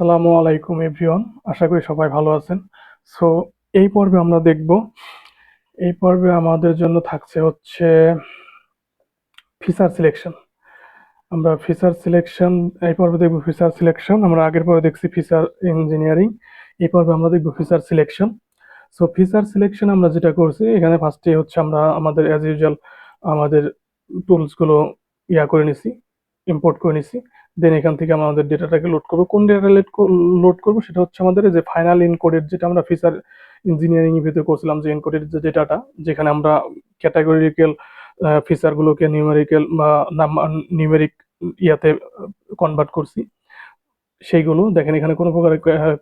আসসালামু আলাইকুম এভরিওয়ান। আশা করি সবাই ভালো আছেন। সো এই পর্বে আমরা দেখব, এই পর্বে আমাদের জন্য থাকছে হচ্ছে ফিচার সিলেকশন। আমরা ফিচার সিলেকশন এই পর্বে দেখব ফিচার সিলেকশন। আমরা আগের পর্বে দেখছি ফিচার ইঞ্জিনিয়ারিং, এই পর্বে আমরা দেখব feature selection. So feature selection আমরা যেটা করছি এখানে ফার্স্টে হচ্ছে আমরা আমাদের অ্যাজ ইউজুয়াল আমাদের টুলসগুলো করে নিছি, ইম্পোর্ট করে নিছি। দেন এখান থেকে আমরা আমাদের ডেটাটাকে লোড করবো। কোন ডেটা লোড করবো সেটা হচ্ছে আমাদের যে ফাইনাল এনকোডেড, যেটা আমরা ফিচার ইঞ্জিনিয়ারিং এর ভিতরে করছিলাম, যে এনকোডেড যে ডেটাটা, যেখানে আমরা ক্যাটাগরিক্যাল ফিচারগুলোকে নিউমেরিক্যাল বা নিউমেরিক ইয়াতে কনভার্ট করছি। সেইগুলো দেখেন, এখানে কোনো প্রকার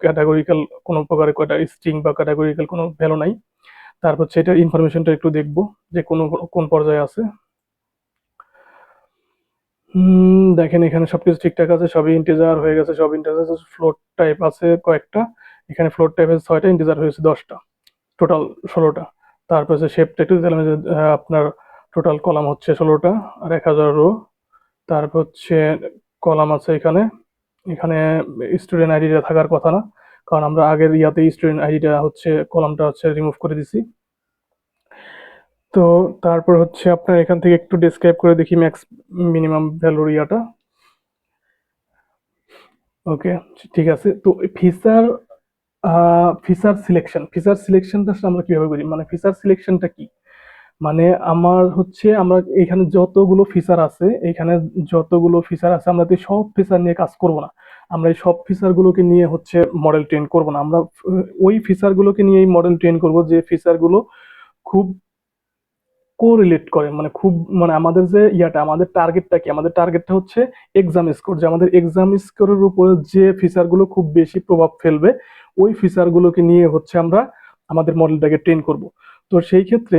ক্যাটাগরিক্যাল কোনো প্রকার স্ট্রিং বা ক্যাটাগরিক্যাল কোনো ভ্যালু নাই। তারপর সেটার ইনফরমেশনটা একটু দেখবো যে কোন পর্যায়ে আছে। দেখেন এখানে সবকিছু ঠিকঠাক আছে, সবই ইন্টিজার হয়ে গেছে, সব ইন্টিজার। ফ্লোট টাইপ আছে কয়েকটা, এখানে ফ্লোট টাইপ আছে 6টা, ইন্টিজার হয়েছে 10টা, টোটাল 16টা। তারপর হচ্ছে শেপটা একটু দিলাম যে আপনার টোটাল কলাম হচ্ছে 16টা আর 1000 রো। তারপর হচ্ছে কলাম আছে এখানে, এখানে স্টুডেন্ট আইডিটা থাকার কথা না, কারণ আমরা আগের ইয়াতে স্টুডেন্ট আইডিটা হচ্ছে কলামটা হচ্ছে রিমুভ করে দিছি। তো তারপর হচ্ছে আপনার এখান থেকে একটু ডেসক্রাইব করে দেখি ম্যাক্স মিনিমাম ভ্যালুর ইয়াটা। ওকে, ঠিক আছে। তো ফিচার ফিচার সিলেকশনটা আমরা কিভাবে করি, মানে ফিচার সিলেকশনটা কি, মানে আমার হচ্ছে আমরা এখানে যতগুলো ফিচার আছে, এখানে যতগুলো ফিচার আছে আমরা তো সব ফিচার নিয়ে কাজ করব না। আমরা এই সব ফিচারগুলোকে নিয়ে হচ্ছে মডেল ট্রেন করব না। আমরা ওই ফিচারগুলোকে নিয়েই মডেল ট্রেন করব যে ফিচারগুলো খুব কোরিলেট করে, মানে খুব, মানে আমাদের যে ইয়াটা, আমাদের টার্গেটটা কি, আমাদের টার্গেটটা হচ্ছে এক্সাম স্কোর, যে আমাদের এক্সাম স্কোরের উপরে যে ফিচারগুলো খুব বেশি প্রভাব ফেলবে ওই ফিচারগুলোকে নিয়ে হচ্ছে আমরা আমাদের মডেলটাকে ট্রেন করব। তো সেই ক্ষেত্রে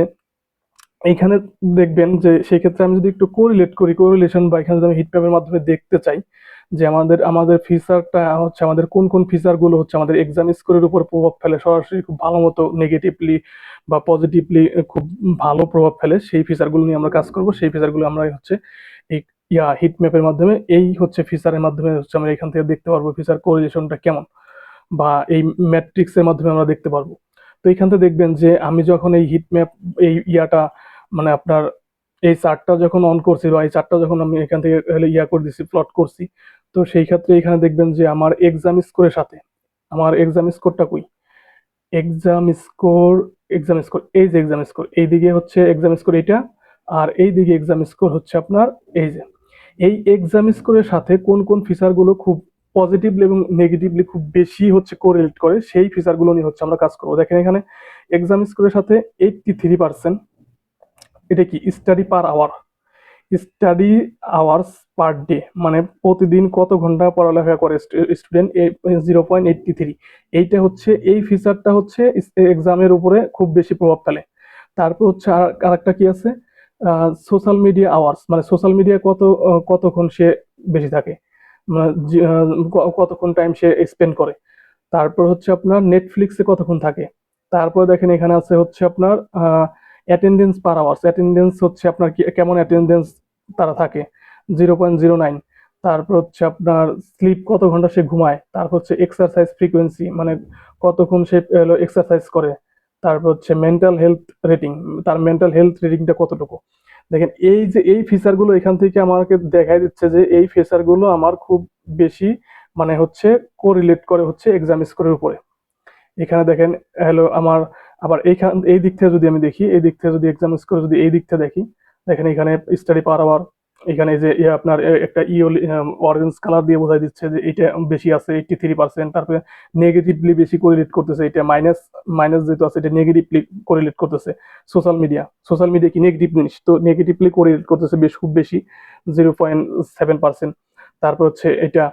এইখানে দেখবেন যে সেই ক্ষেত্রে আমি যদি একটু কোরিলেট করি, কোরিলেশন বা এখানে যদি আমি হিটম্যাপের মাধ্যমে দেখতে চাই যে আমাদের আমাদের ফিচারটা হচ্ছে আমাদের কোন কোন ফিচারগুলো হচ্ছে আমাদের এক্সাম স্কোরের উপর প্রভাব ফেলে সরাসরি, খুব ভালো মতো নেগেটিভলি বা পজিটিভলি খুব ভালো প্রভাব ফেলে, সেই ফিচারগুলো নিয়ে আমরা কাজ করব। সেই ফিচারগুলো আমরা হচ্ছে এই হিটম্যাপের মাধ্যমে, এই হচ্ছে ফিচারের মাধ্যমে হচ্ছে আমরা এখান থেকে দেখতে পারবো ফিচার কোরিলেশনটা কেমন, বা এই ম্যাট্রিক্সের মাধ্যমে আমরা দেখতে পারবো। তো এইখান থেকে দেখবেন যে আমি যখন এই হিটম্যাপ এই ইয়াটা, মানে আপনার এই চার্টটা যখন অন করছি বা এই চার্টটা যখন আমি এখান থেকে করে দিচ্ছি, প্লট করছি, তো সেই ক্ষেত্রে এখানে দেখবেন যে আমার এক্সাম স্কোরের সাথে আমার এক্সাম স্কোরটা কই, এক্সাম স্কোর, এক্সাম স্কোর, এই যে এক্সাম স্কোর, এইদিকে হচ্ছে এক্সাম স্কোর এইটা, আর এইদিকে এক্সাম স্কোর হচ্ছে আপনার এই যে, এই এক্সাম স্কোরের সাথে কোন কোন ফিচারগুলো খুব পজিটিভলি এবং নেগেটিভলি খুব বেশি হচ্ছে কোরিলেট করে, সেই ফিচারগুলো নিয়ে হচ্ছে আমরা কাজ করবো। দেখেন এখানে এক্সাম স্কোরের সাথে 83%, এটা কি study per hour, study hours per day, মানে প্রতিদিন কত ঘন্টা পড়ালেখা করে স্টুডেন্ট, 0.83। এইটা হচ্ছে এই ফিচারটা হচ্ছে এক্সামের উপরে খুব বেশি প্রভাব ফেলে। তারপর হচ্ছে আর একটা কি আছে, সোশ্যাল মিডিয়া আওয়ার্স, মানে সোশ্যাল মিডিয়া কতক্ষণ সে বেশি থাকে, মানে কতক্ষণ টাইম সে স্পেন্ড করে। তারপর হচ্ছে আপনার নেটফ্লিক্সে কতক্ষণ থাকে। তারপর দেখেন এখানে আছে হচ্ছে আপনার অ্যাটেন্ডেন্স পার আওয়ার্স, অ্যাটেন্ডেন্স হচ্ছে আপনার কেমন অ্যাটেন্ডেন্স তারা থাকে, 0.09। তারপর হচ্ছে আপনার স্লিপ, কত ঘন্টা সে ঘুমায়। তারপর হচ্ছে এক্সারসাইজ ফ্রিকোয়েন্সি, মানে কতক্ষণ সে এক্সারসাইজ করে। তারপর হচ্ছে মেন্টাল হেলথ রেটিং, তার মেন্টাল হেলথ রেটিংটা কতটুকু। দেখেন এই যে এই ফিচারগুলো এখান থেকে আমাকে দেখাই দিচ্ছে যে এই ফিচারগুলো আমার খুব বেশি, মানে হচ্ছে কোরিলেট করে হচ্ছে এক্সাম স্কোরের উপরে। এখানে দেখেন আমার, আবার এই দিক থেকে যদি আমি দেখি, এই দিক থেকে যদি এক্সাম স্কোর যদি এই দিক থেকে দেখি, দেখেন এখানে স্টাডি পার আওয়ার, এখানে যে আপনার একটা অরেঞ্জ কালার দিয়ে বোঝাই দিচ্ছে যে এটা বেশি আছে 83%। তারপরে নেগেটিভলি বেশি কোরিলেট করতেছে, এটা মাইনাস, মাইনাস যেহেতু আছে এটা নেগেটিভলি কোরিলেট করতেছে। সোশ্যাল মিডিয়া কি নেগেটিভ জিনিস, তো নেগেটিভলি কোরিলেট করতেছে বেশ, খুব বেশি 0.7%। তারপর হচ্ছে এটা,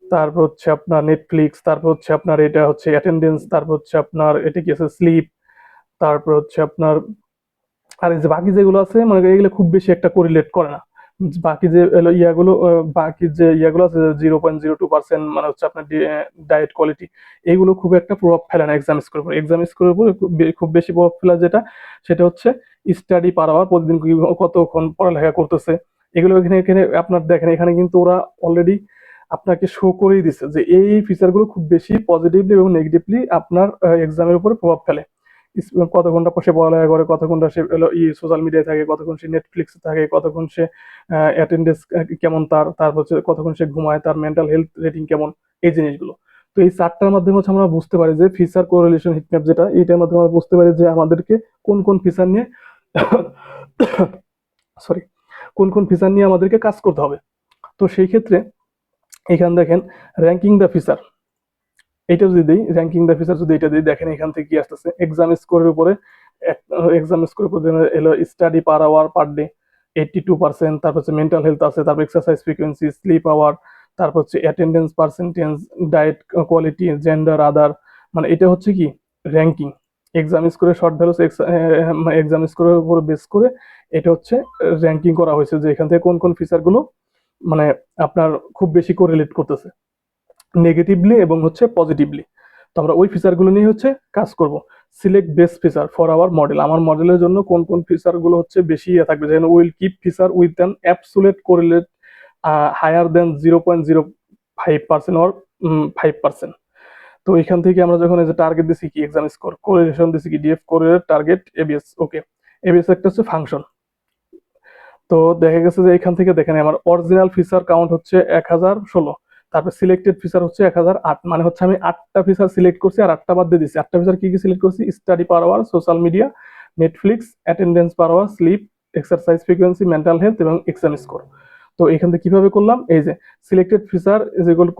তারপর হচ্ছে আপনার নেটফ্লিক্স, তারপর হচ্ছে আপনার এটা হচ্ছে অ্যাটেন্ডেন্স, তারপর হচ্ছে আপনার এটা কি আছে স্লিপ, তারপর হচ্ছে আপনার, আর এই যে বাকি যেগুলো আছে মানে এগুলো খুব বেশি একটা কোরিলেট করে না। বাকি যে বাকি যে ইয়াগুলো আছে 0.02%, মানে হচ্ছে আপনার ডায়েট কোয়ালিটি, এইগুলো খুব একটা প্রভাব ফেলে না এক্সাম স্কোরের উপর। এক্সাম স্কোরের উপর খুব বেশি প্রভাব ফেলা যেটা, সেটা হচ্ছে স্টাডি পার আওয়ার, প্রতিদিন কতক্ষণ পড়ালেখা করতেছে। এগুলো এখানে এখানে আপনার দেখেন এখানে কিন্তু ওরা অলরেডি আপনাকে শো করেই দিচ্ছে যে এই ফিচারগুলো খুব বেশি পজিটিভলি এবং নেগেটিভলি আপনার এক্সামের উপরে প্রভাব ফেলে। কত ঘন্টা সে পড়ালেখা করে, কত ঘন্টা সে সোশ্যাল মিডিয়ায় থাকে, কতক্ষণ সে নেটফ্লিক্সে থাকে, কতক্ষণ সে অ্যাটেন্ডেন্স কেমন তার হচ্ছে কতক্ষণ সে ঘুমায়, তার মেন্টাল হেলথ রেটিং কেমন, এই জিনিসগুলো। তো এই চারটার মাধ্যমে হচ্ছে আমরা বুঝতে পারি যে ফিচার কোরিলেশন হিটম্যাপ যেটা, এইটার মাধ্যমে আমরা বুঝতে পারি যে আমাদেরকে কোন কোন ফিচার নিয়ে সরি কোন কোন ফিচার নিয়ে আমাদেরকে কাজ করতে হবে। তো সেই ক্ষেত্রে এখানে দেখেন র্যাঙ্কিং দ্য ফিচার, এটা যদি দিই র্যাঙ্কিং দ্য ফিচার যদি এটা দিই, দেখেন এখান থেকে কি আসতেছে এক্সাম স্কোরের উপরে। এক্সাম স্কোরের উপরে এলো study per hour per day 82%, তারপর হচ্ছে মেন্টাল হেলথ আছে, তারপর এক্সারসাইজ ফ্রিকোয়েন্সি, স্লিপ আওয়ার, তারপর হচ্ছে attendance percentage, diet quality, gender, other. মানে এটা হচ্ছে কি র্যাঙ্কিং এক্সাম স্কোরের শর্ট ভ্যালু, এক্সাম স্কোরের উপর বেস করে এটা হচ্ছে র্যাঙ্কিং করা হয়েছে যে এখান থেকে কোন কোন ফিচারগুলো মানে আপনার খুব বেশি কোরিলেট করতেছে নেগেটিভলি এবং হচ্ছে পজিটিভলি। তো আমরা ওই ফিচারগুলো নিয়ে হচ্ছে কাজ করব। Select best feature for our model, আমার মডেলের জন্য কোন কোন ফিচারগুলো হচ্ছে বেশি থাকবে, যেন will keep feature with an absolute correlate higher than 0.05% or 5%। তো এখান থেকে আমরা যখন এই যে টার্গেট দিছি কি এক্সাম স্কোর, কোরিলেশন দিছি কি ডিএফ কোরিলেট টার্গেট এবিএস, ওকে। এবিএস একটা হচ্ছে ফাংশন। তো দেখা গেছে যে এখান থেকে দেখেন আমার অরিজিনাল ফিচার কাউন্ট হচ্ছে 1016, তারপর সিলেক্টেড ফিচার হচ্ছে 1008, মানে হচ্ছে আমি 8টা ফিচার সিলেক্ট করছি আর 8টা বাদ দিয়ে দিচ্ছি। 8টা ফিচার কি কি সিলেক্ট করছি, study per hour, social media, Netflix, attendance per hour, sleep, exercise frequency, mental health এবং এক্সাম স্কোর। তো এখান থেকে কিভাবে করলাম, এই যে সিলেক্টেড ফিচার যেগুলো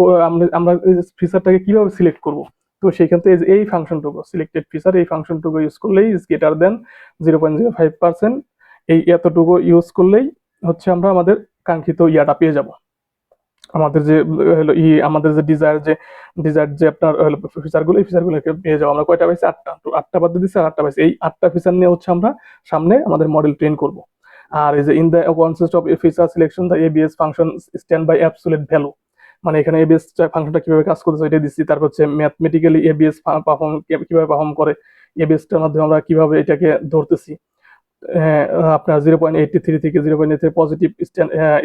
আমরা ফিচারটাকে কিভাবে সিলেক্ট করব। তো সেইখান থেকে এই ফাংশনটুকু সিলেক্টেড ফিচার, এই ফাংশনটুকু ইউজ করলেই ইজ গ্রেটার দেন 0.05%, এই এতটুকু ইউজ করলেই হচ্ছে আমরা আমাদের কাঙ্ক্ষিত ইয়াটা পেয়ে যাব। আমাদের যে হলো আমাদের যে ডিজায়ার যে আপনার ফিচারগুলো, এই ফিচারগুলোকে পেয়ে যাবো। আমরা কয়টা পাইছি, 8টা। তো 8টা বাদ দিয়ে দিচ্ছি আর 8টা পাইছি। এই 8টা ফিচার নিয়ে হচ্ছে আমরা সামনে আমাদের মডেল ট্রেন করব। আর এই যে in the consist of feature selection the ABS function stand by absolute value, মানে এখানে এবিএস ফাংশনটা কিভাবে কাজ করতেছে এটা দিচ্ছি। তারপর হচ্ছে ম্যাথমেটিক্যালি এবিএস পারফর্ম কিভাবে পারফর্ম করে, এবিএসটার মাধ্যমে আমরা কিভাবে এটাকে ধরতেছি। আপনার 0.83 থেকে 0.83 পজিটিভ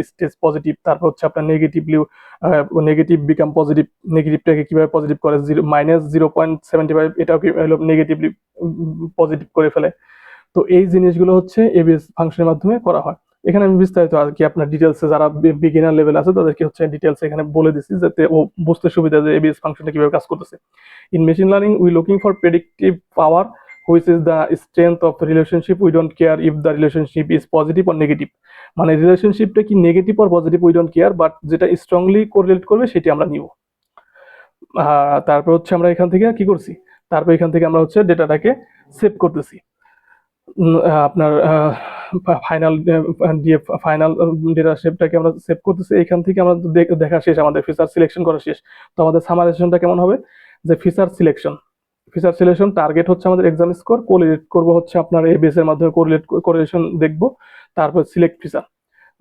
স্টেজ পজিটিভ, তারপর হচ্ছে আপনার নেগেটিভ বিকাম পজিটিভ, নেগেটিভটাকে কিভাবে পজিটিভ করে, -0.75 এটাও কি নেগেটিভলি পজিটিভ করে ফেলে। তো এই জিনিসগুলো হচ্ছে এবিএস ফাংশনের মাধ্যমে করা হয়। এখানে আমি বিস্তারিত আর কি আপনার ডিটেলসে যারা বিগিনার লেভেল আছে তাদেরকে হচ্ছে ডিটেলস এখানে বলে দিচ্ছি যাতে ও বুঝতে সুবিধা যে এবিএস ফাংশনটা কিভাবে কাজ করতেছে। In machine learning we looking for predictive power which is the strength of the relationship. We don't care if the relationship is positive or negative, মানে রিলেশনশিপটা কি নেগেটিভ আর positive we don't care, but যেটা strongly correlate করবে সেটি আমরা নিব। তারপর হচ্ছে আমরা এখান থেকে কি করছি, তারপর এখান থেকে আমরা হচ্ছে ডেটাটাকে সেভ করতেছি। আপনার ফাইনাল ফাইনাল ডেটা সেভটাকে আমরা সেভ করতেছি। এখান থেকে আমরা দেখা শেষ, আমাদের ফিচার সিলেকশন করা শেষ। তো আমাদের সামারাইজেশনটা কেমন হবে, যে ফিচার সিলেকশন টার্গেট হচ্ছে আমাদের এক্সাম স্কোর, কোরিলেট করব হচ্ছে আপনার এবিএস এর মাধ্যমে কোরিলেশন দেখবো। তারপর সিলেক্ট ফিচার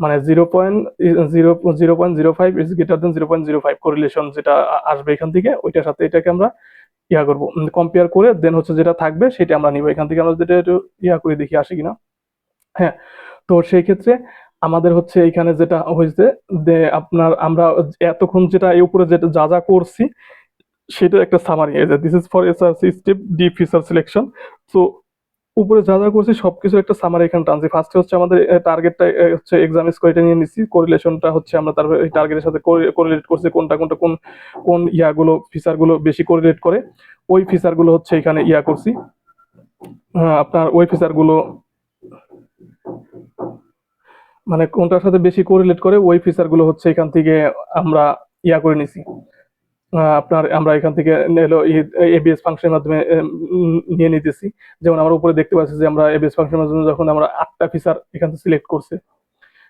মানে 0.05 ইজ গ্রেটার দেন 0.05 কোরিলেশন যেটা আসবে এখান থেকে, ওইটার সাথে এটাকে আমরা ইয়া করবো কম্পেয়ার করে দেন হচ্ছে যেটা থাকবে সেটা আমরা নিব। এখান থেকে আমরা যেটা একটু ইয়া করে দেখি আসে কিনা। হ্যাঁ, তো সেই ক্ষেত্রে আমাদের হচ্ছে এখানে যেটা হয়েছে যে আপনার আমরা এতক্ষণ যেটা এই উপরে যেটা যা যা করছি সেটা একটা সামারি, এই যে this is for SRC step D feature selection. So উপরে যা যা করছি সবকিছু একটা সামারি এখানে টানছি। ফার্স্টে হচ্ছে আমাদের টার্গেটটা হচ্ছে এক্সাম স্কোর, এটা নিয়ে নিচ্ছি। কোরিলেশনটা হচ্ছে আমরা তারপর এই টার্গেটের সাথে কোরিলেট করছি, কোনটা কোনটা কোন কোন ইয়াগুলো ফিচারগুলো বেশি কোরিলেট করে, ওই ফিচারগুলো হচ্ছে এখানে ইয়া করছি। আপনার ওই ফিচারগুলো মানে কোনটার সাথে বেশি কোরিলেট করে ওই ফিচারগুলো হচ্ছে এখান থেকে আমরা ইয়া করে নিছি। আপনার আমরা এখান থেকে এবিএস ফাংশনের মাধ্যমে নিয়ে নিতেছি। যেমন আমরা উপরে দেখতে পাচ্ছি যে আমরা এবিএস ফাংশনের মাধ্যমে যখন আমরা 8টা ফিচার এখান থেকে সিলেক্ট করছি,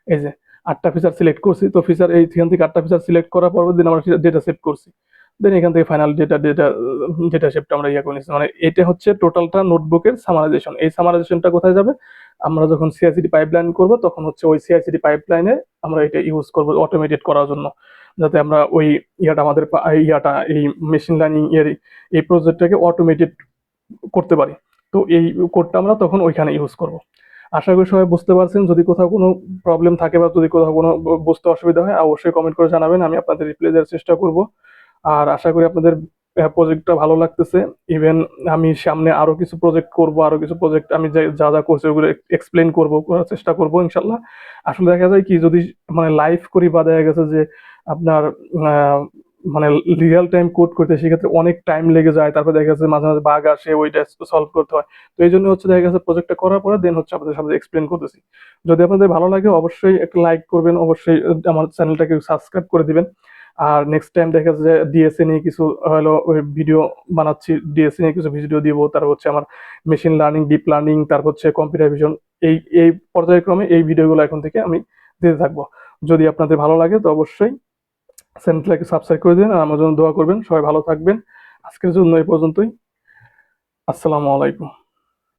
এই যে 8টা ফিচার সিলেক্ট করছি। তো ফিচার এইখান থেকে 8টা ফিচার সিলেক্ট করার পর দিন আমরা ডেটা সেভ করছি, দেন এখান থেকে ফাইনাল ডেটা সেভটা আমরা ইয়া করে নিচ্ছি। মানে এটা হচ্ছে টোটালটা নোটবুকের সামারাইজেশন। এই সামারাইজেশনটা কোথায় যাবে, আমরা যখন সিআইসিডি পাইপলাইন করব তখন হচ্ছে ওই সিআইসিডি পাইপলাইনে আমরা এটা ইউজ করব অটোমেটেড করার জন্য, যাতে আমরা ওই আমাদের এই মেশিন লার্নিং এর এই প্রজেক্টটাকে অটোমেটেড করতে পারি। তো এই কোডটা আমরা তখন ওইখানে ইউজ করব। আশা করি সবাই বুঝতে পারছেন। যদি কোথাও কোনো প্রবলেম থাকে বা যদি কোথাও কোনো বুঝতে অসুবিধা হয় অবশ্যই কমেন্ট করে জানাবেন, আমি আপনাদের রিপ্লাই দেওয়ার চেষ্টা করব। আর আশা করি আপনাদের প্রজেক্টটা ভালো লাগতেছে। ইভেন আমি সামনে আরো কিছু প্রজেক্ট করব, আরো কিছু প্রজেক্ট আমি যা যা করছি ওগুলো এক্সপ্লেন করব, করার চেষ্টা করব ইনশাল্লাহ। আসলে দেখা যায় কি, যদি মানে লাইভ করি বা দেখা গেছে যে আপনার আহ, মানে রিয়েল টাইম কোড করতে সেক্ষেত্রে অনেক টাইম লেগে যায়, তারপর দেখা যাচ্ছে মাঝে মাঝে বাগ আসে, ওইটা সলভ করতে হয়। তো এই জন্য হচ্ছে দেখা গেছে প্রজেক্টটা করার পরে দেন হচ্ছে আপনাদের সামনে এক্সপ্লেন করতেছি। যদি আপনাদের ভালো লাগে অবশ্যই একটা লাইক করবেন, অবশ্যই আমার চ্যানেলটাকে সাবস্ক্রাইব করে দিবেন। আর নেক্সট টাইম দেখা যাচ্ছে যে ডিএসএ নিয়ে কিছু হলো ভিডিও বানাচ্ছি, ডিএসএ নিয়ে কিছু ভিডিও দিব, তারপর হচ্ছে আমার মেশিন লার্নিং, ডিপ লার্নিং, তারপর হচ্ছে কম্পিউটার ভিশন, এই এই পর্যায়ক্রমে এই ভিডিওগুলো এখন থেকে আমি দিতে থাকবো। যদি আপনাদের ভালো লাগে তো অবশ্যই চ্যানেলটাকে সাবস্ক্রাইব করে দিন আর আমার জন্য দোয়া করবেন। সবাই ভালো থাকবেন। আজকের জন্য এই পর্যন্তই। আসসালামু আলাইকুম।